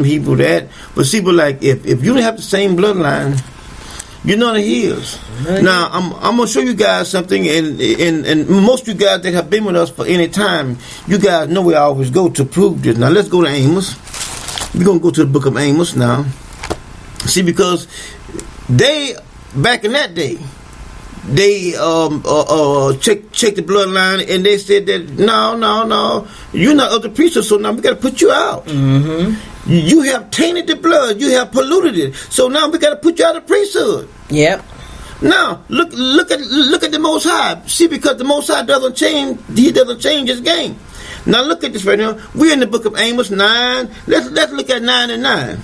people that, but see, but like if you don't have the same bloodline, you're none of his. Now I'm gonna show you guys something, and most of you guys that have been with us for any time, you guys know where I always go to prove this. Now let's go to Amos. We're gonna go to the book of Amos now. See, because they back in that day, they checked the bloodline, and they said that no, you're not of the priesthood, so now we got to put you out. You have tainted the blood, you have polluted it, so now we got to put you out of the priesthood. Yep. Now look at the Most High. See, because the Most High doesn't change, He doesn't change His game. Now look at this right now. We're in the book of Amos 9. Let's look at 9 and 9.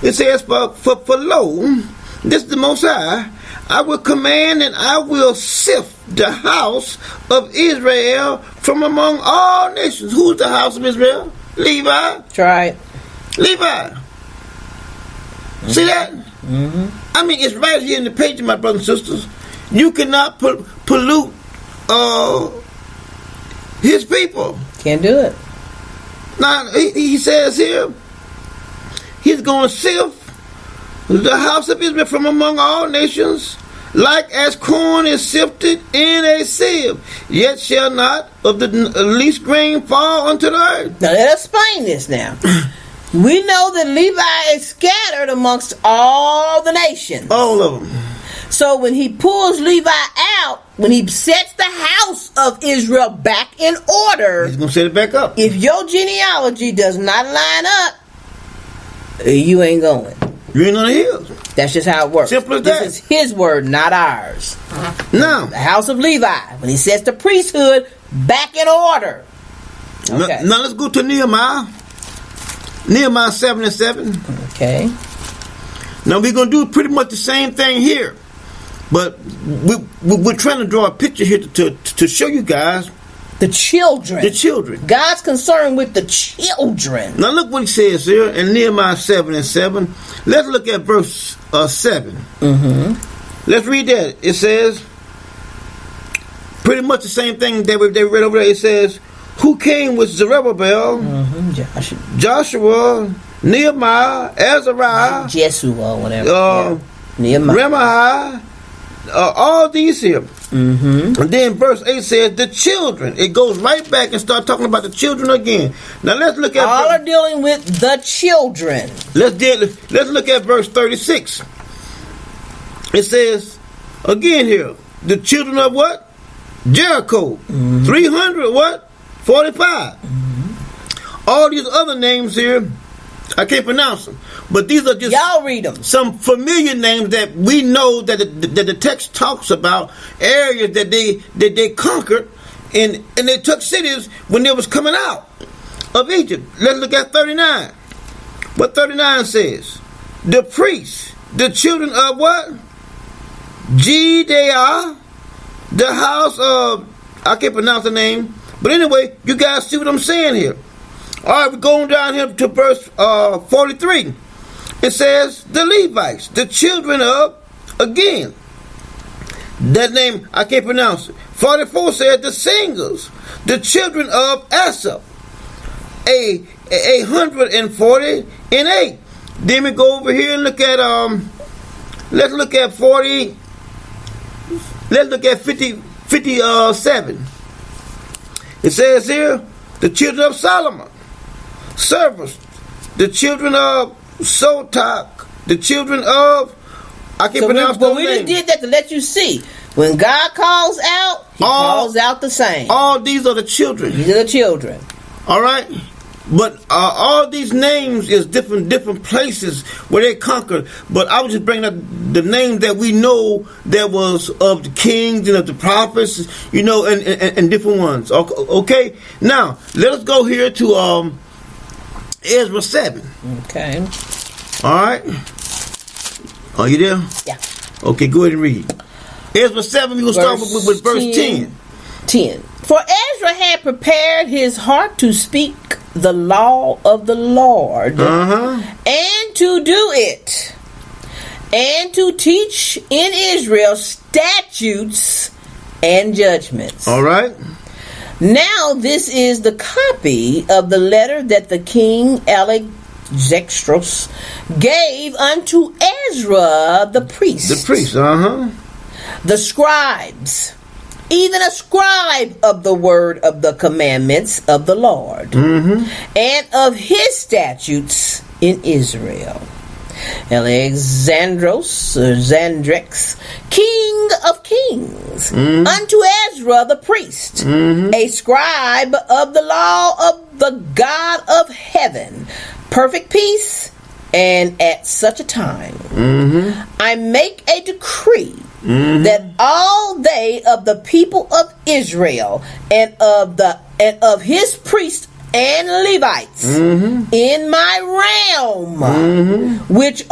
It says, for lo, this is the Most High, I will command and I will sift the house of Israel from among all nations. Who's the house of Israel? Levi. Try it. Levi. See that? I mean, it's right here in the page, my brothers and sisters. You cannot pollute His people. Can't do it. Now, he says here, He's going to sift the house of Israel from among all nations, like as corn is sifted in a sieve, yet shall not of the least grain fall unto the earth. Now let us explain this now. We know that Levi is scattered amongst all the nations. All of them. So when he pulls Levi out, when he sets the house of Israel back in order, He's going to set it back up. If your genealogy does not line up, you ain't going. You ain't on the hills. That's just how it works. Simple as that. This is His word, not ours. Now, the house of Levi, when he sets the priesthood back in order. Okay. Now let's go to Nehemiah. Nehemiah 7 and 7. Okay. Now we're going to do pretty much the same thing here. But we're trying to draw a picture here to show you guys the children. The children. God's concerned with the children. Now look what He says here in Nehemiah 7 and 7. Let's look at verse 7. Let's read that. It says pretty much the same thing that they read over there. It says, who came with Zerubbabel, Joshua, Nehemiah, Azariah, Jeshua, whatever. Nehemiah, all these here. And then verse 8 says the children. It goes right back and start talking about the children again. Now let's look at all are dealing with the children. Let's look at verse 36. It says again here, the children of what? Jericho. 300 what? 45. All these other names here, I can't pronounce them, but these are just y'all read them. Some familiar names that we know that the text talks about areas that they conquered, and they took cities when they was coming out of Egypt. Let's look at 39. What 39 says? The priests, the children of what? Judea, the house of, I can't pronounce the name, but anyway, you guys see what I'm saying here. All right, we're going down here to verse 43. It says, the Levites, the children of, again, that name, I can't pronounce it. 44 says, the singers, the children of Asaph, 148. Then we go over here and look at, let's look at 40, let's look at 57. It says here, the children of Solomon, servants, the children of Sotak, the children of, I can't pronounce those names. But we just did that to let you see. When God calls out, He calls out the same. All these are the children. These are the children. All right? But all these names is different places where they conquered. But I was just bringing up the names that we know that was of the kings and of the prophets, you know, and different ones. Okay? Now, let us go here to Ezra 7. Okay. All right? Are you there? Yeah. Okay, go ahead and read. Ezra 7, we're going to start with verse 10. 10. For Ezra had prepared his heart to speak the law of the Lord, and to do it, and to teach in Israel statutes and judgments. All right. Now this is the copy of the letter that the king Zextros, gave unto Ezra the priest. The priest, The scribes, even a scribe of the word of the commandments of the Lord, and of his statutes in Israel. Alexandros, or Zandrex, king of kings, unto Ezra the priest, a scribe of the law of the God of heaven, perfect peace, and at such a time I make a decree that all they of the people of Israel and of his priests and Levites in my realm, which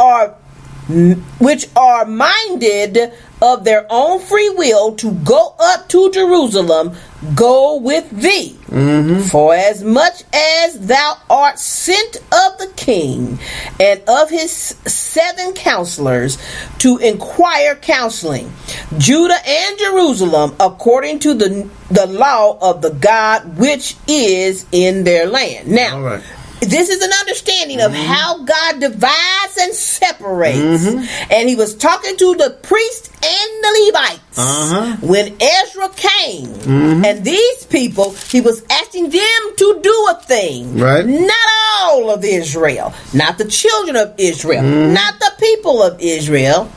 are minded of their own free will to go up to Jerusalem, go with thee. For as much as thou art sent of the king and of his 7 counselors to inquire counseling, Judah and Jerusalem, according to the law of the God which is in their land. Now, all right. This is an understanding of how God divides and separates. And he was talking to the priests and the Levites when Ezra came. And these people, he was asking them to do a thing. Right. Not all of Israel. Not the children of Israel. Not the people of Israel.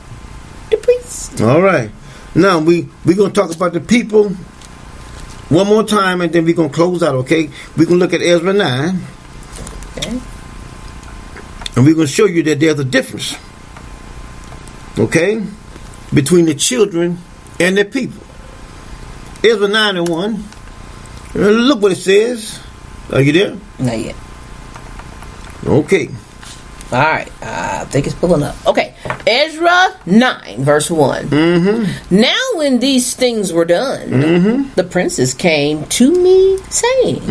The priests. All right. Now, we're going to talk about the people one more time, and then we're going to close out, okay? We're going to look at Ezra 9. Okay. And we're going to show you that there's a difference, okay, between the children and the people. Ezra 9 and 1. Look what it says. Are you there? Not yet. Okay. All right. I think it's pulling up. Okay. Ezra 9, verse 1. Now when these things were done, the princes came to me, saying,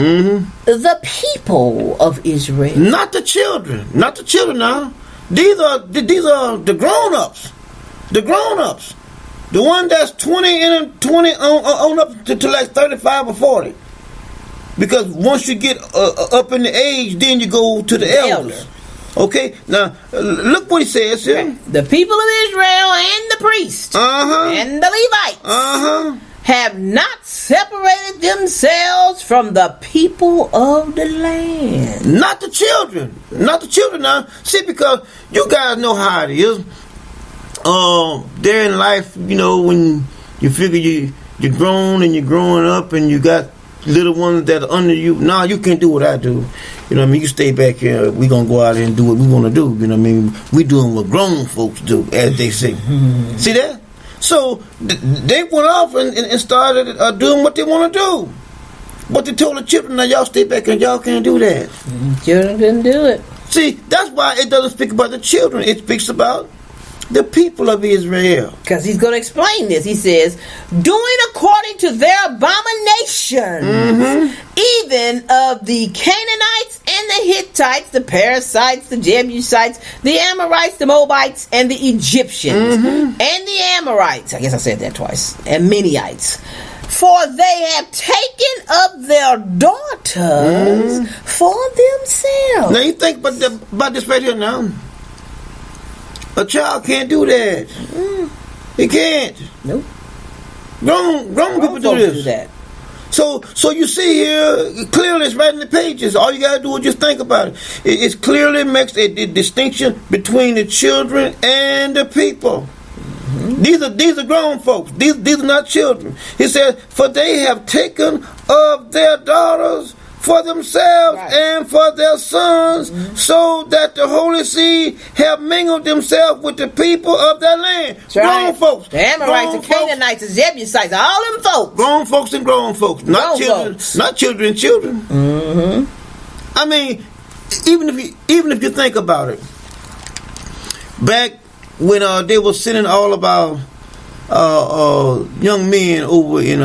the people of Israel. Not the children. Not the children now. These are the grown-ups. The grown-ups. The one that's 20 and 20 on up to like 35 or 40. Because once you get up in the age, then you go to the elders. Okay, now look what he says here. The people of Israel and the priests and the Levites have not separated themselves from the people of the land. Not the children. Not the children now. See, because you guys know how it is. There in life, you know, when you figure you're grown and you're growing up and you got little ones that are under you. Nah, you can't do what I do. You know what I mean? You stay back here. We're going to go out here and do what we want to do. You know what I mean? We doing what grown folks do, as they say. See that? So, they went off and started doing what they want to do. But they told the children, now y'all stay back and y'all can't do that. Children didn't do it. See, that's why it doesn't speak about the children. It speaks about the people of Israel. Because he's going to explain this. He says, doing according to their abominations, even of the Canaanites and the Hittites, the Perizzites, the Jebusites, the Amorites, the Moabites, and the Egyptians, and the Amorites. I guess I said that twice. And Menites. For they have taken up their daughters for themselves. Now you think about this right here now. A child can't do that. He can't. Nope. Grown people do this. Do that. So you see here, clearly it's right in the pages. All you gotta do is just think about it. It clearly makes a distinction between the children and the people. These are grown folks. These are not children. He says, for they have taken of their daughters for themselves and for their sons, so that the holy seed have mingled themselves with the people of their land. Grown folks. The Amorites, the Canaanites, the Jebusites, all them folks. Grown folks and grown folks. Not children. Folks. Not children and children. I mean, even if you think about it, back when they were sending all of our young men over in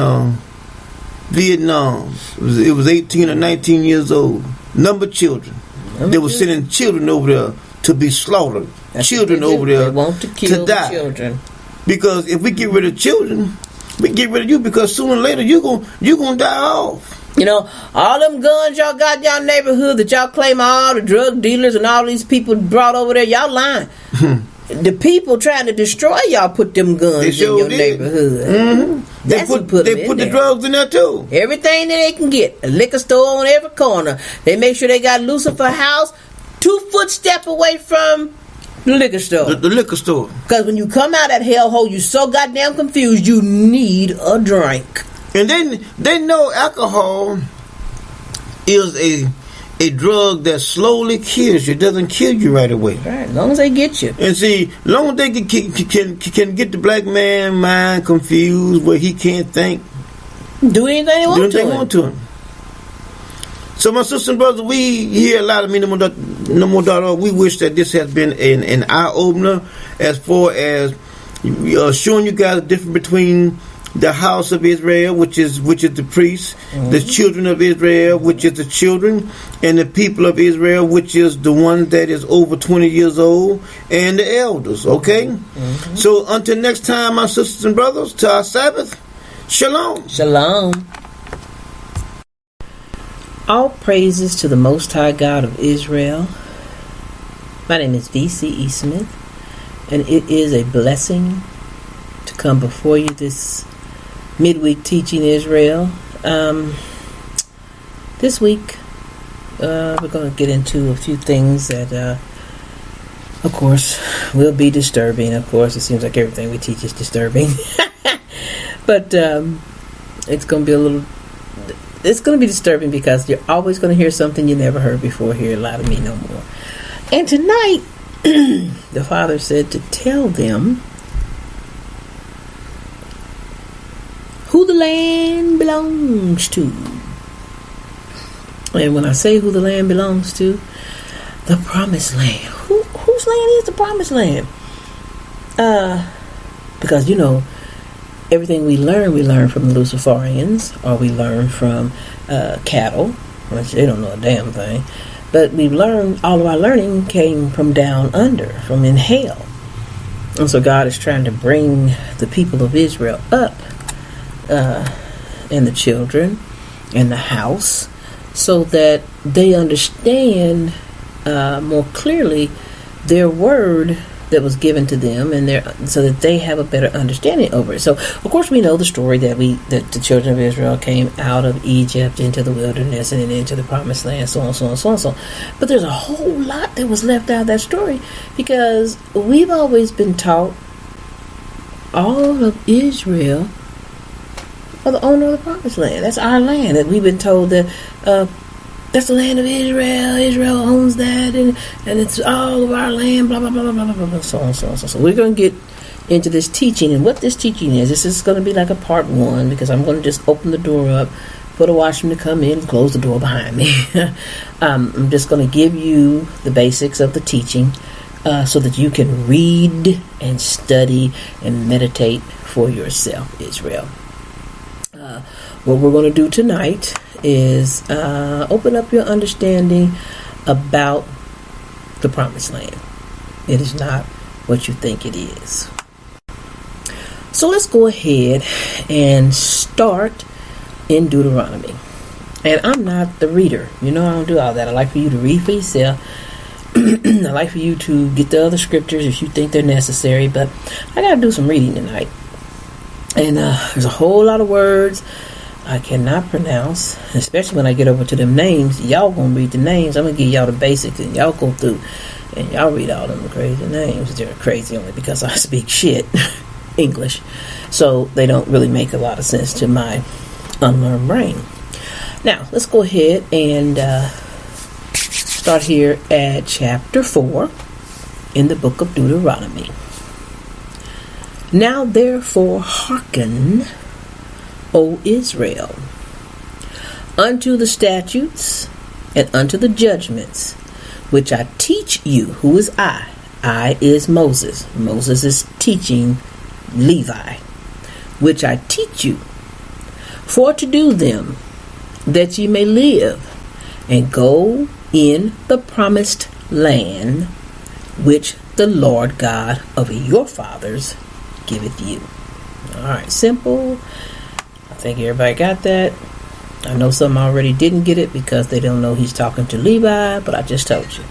Vietnam. It was 18 or 19 years old. Number of children. They were sending children over there to be slaughtered. Children over there they want to kill die. The children. Because if we get rid of children, we get rid of you, because sooner or later you're gonna die off. You know, all them guns y'all got in y'all neighborhood that y'all claim all the drug dealers and all these people brought over there, y'all lying. The people trying to destroy y'all put them guns in your neighborhood. Mm-hmm. They put the drugs in there too. Everything that they can get. A liquor store on every corner. They make sure they got Lucifer House 2 footsteps away from the liquor store. The liquor store. Because when you come out that hellhole, you so goddamn confused, you need a drink. And then they know alcohol is a drug that slowly kills you. It doesn't kill you right away. Right, as long as they get you. And see, as long as they can get the black man mind confused where he can't think. Do anything they want to him. So my sisters and brothers, we hear a lot of me, no more daughter. We wish that this has been an eye-opener as far as showing you guys the difference between the house of Israel, which is the priests, the children of Israel, which is the children, and the people of Israel, which is the one that is over 20 years old, and the elders, okay? So until next time, my sisters and brothers, to our Sabbath, shalom. Shalom. All praises to the Most High God of Israel. My name is V.C.E. Smith, and it is a blessing to come before you this midweek teaching Israel. This week, we're going to get into a few things that, of course, will be disturbing. Of course, it seems like everything we teach is disturbing. But it's going to be disturbing because you're always going to hear something you never heard before. Hear a lot of me no more. And tonight, the Father said to tell them who the land belongs to. And when I say who the land belongs to, the promised land. Whose land is the promised land? Because, you know, everything we learn from the Luciferians, or we learn from cattle, which they don't know a damn thing. But we've learned, all of our learning came from down under, from in hell. And so God is trying to bring the people of Israel up, and the children, and the house, so that they understand more clearly their word that was given to them, and so that they have a better understanding over it. So, of course, we know the story that the children of Israel came out of Egypt into the wilderness and then into the promised land, so on, so on, so on, so on. But there's a whole lot that was left out of that story, because we've always been taught all of Israel are the owner of the promised land. That's our land. That we've been told that that's the land of Israel. Israel owns that, and it's all of our land. Blah blah blah blah blah blah. So on, so on, so on. So we're going to get into this teaching, and what this teaching is. This is going to be like a part one, because I'm going to just open the door up for the watchman to come in and close the door behind me. I'm just going to give you the basics of the teaching, so that you can read and study and meditate for yourself, Israel. What we're going to do tonight is open up your understanding about the promised land. It is not what you think it is. So let's go ahead and start in Deuteronomy. And I'm not the reader. You know, I don't do all that. I like for you to read for yourself. I like for you to get the other scriptures if you think they're necessary. But I got to do some reading tonight. And there's a whole lot of words I cannot pronounce, especially when I get over to them names. Y'all gonna read the names. I'm gonna give y'all the basics, and y'all go through and y'all read all them crazy names. They're crazy only because I speak shit English, so they don't really make a lot of sense to my unlearned brain. Now let's go ahead and start here at chapter 4 in the book of Deuteronomy. Now therefore hearken, O Israel, unto the statutes and unto the judgments which I teach you. Who is I? I is Moses. Moses is teaching Levi, which I teach you, for to do them, that ye may live, and go in the promised land, which the Lord God of your fathers giveth you. Alright, simple. I think everybody got that. I know some already didn't get it because they don't know he's talking to Levi, but I just told you.